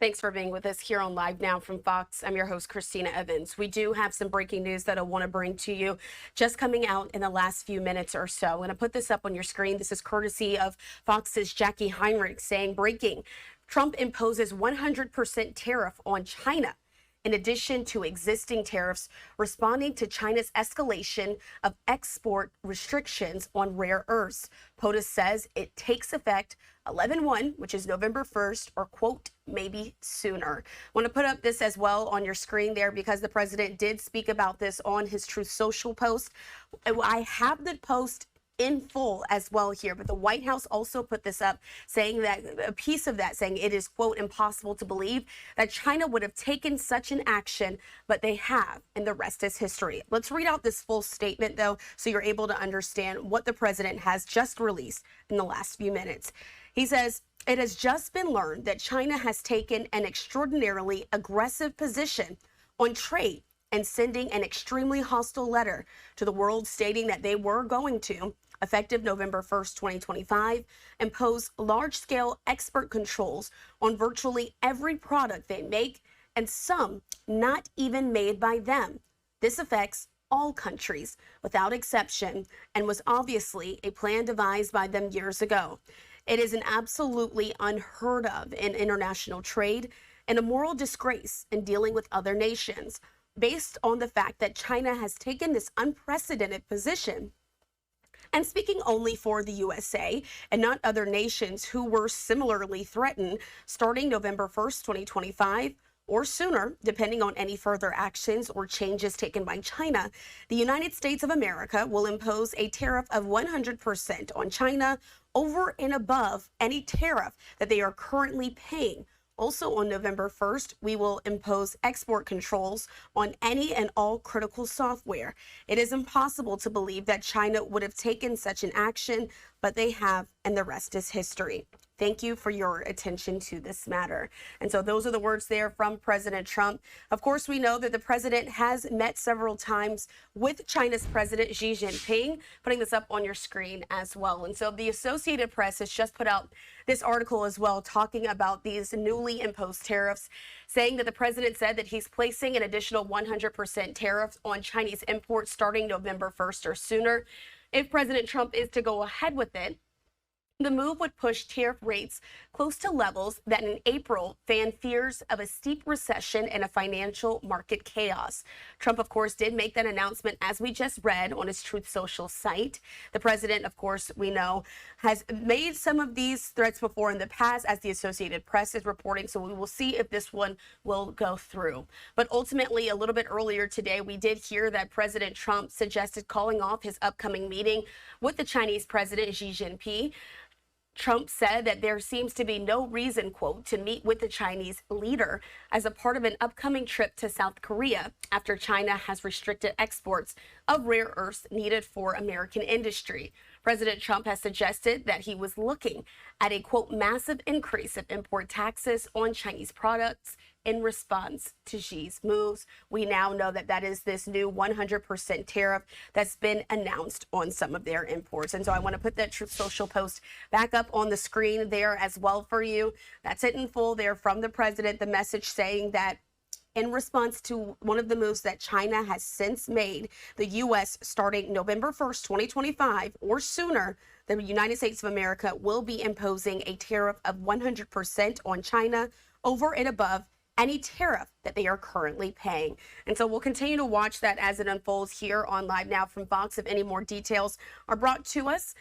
Thanks for being with us here on Live Now from Fox. I'm your host, Christina Evans. We do have some breaking news that I want to bring to you just coming out in the last few minutes or so. I'm going to put this up on your screen. This is courtesy of Fox's Jackie Heinrich saying, breaking, Trump imposes 100% tariff on China. In addition to existing tariffs, responding to China's escalation of export restrictions on rare earths. POTUS says it takes effect 11/1, which is November 1st, or quote, maybe sooner. I want to put up this as well on your screen there because the president did speak about this on his Truth Social post. I have the post in full as well here, but the White House also put this up saying that a piece of that saying it is quote impossible to believe that China would have taken such an action, but they have, and the rest is history. Let's read out this full statement though so you're able to understand what the president has just released in the last few minutes. He says, it has just been learned that China has taken an extraordinarily aggressive position on trade and sending an extremely hostile letter to the world stating that they were going to, effective November 1st, 2025, impose large-scale export controls on virtually every product they make, and some not even made by them. This affects all countries without exception and was obviously a plan devised by them years ago. It is an absolutely unheard of in international trade and a moral disgrace in dealing with other nations, based on the fact that China has taken this unprecedented position. And speaking only for the USA and not other nations who were similarly threatened starting November 1st, 2025, or sooner, depending on any further actions or changes taken by China, the United States of America will impose a tariff of 100% on China over and above any tariff that they are currently paying. Also on November 1st, we will impose export controls on any and all critical software. It is impossible to believe that China would have taken such an action, but they have, and the rest is history. Thank you for your attention to this matter. And so those are the words there from President Trump. Of course, we know that the president has met several times with China's President Xi Jinping, putting this up on your screen as well. And so the Associated Press has just put out this article as well, talking about these newly imposed tariffs, saying that the president said that he's placing an additional 100% tariff on Chinese imports starting November 1st or sooner. If President Trump is to go ahead with it, the move would push tariff rates close to levels that in April fanned fears of a steep recession and a financial market chaos. Trump, of course, did make that announcement, as we just read, on his Truth Social site. The president, of course, we know, has made some of these threats before in the past, as the Associated Press is reporting, so we will see if this one will go through. But ultimately, a little bit earlier today, we did hear that President Trump suggested calling off his upcoming meeting with the Chinese President Xi Jinping. Trump said that there seems to be no reason, quote, to meet with the Chinese leader as a part of an upcoming trip to South Korea after China has restricted exports of rare earths needed for American industry. President Trump has suggested that he was looking at a, quote, massive increase of import taxes on Chinese products in response to Xi's moves. We now know that that is this new 100% tariff that's been announced on some of their imports. And so I want to put that Truth Social post back up on the screen there as well for you. That's it in full there from the president, the message saying that in response to one of the moves that China has since made, the U.S. starting November 1st, 2025 or sooner, the United States of America will be imposing a tariff of 100% on China over and above any tariff that they are currently paying. And so we'll continue to watch that as it unfolds here on Live Now from Fox. If any more details are brought to us,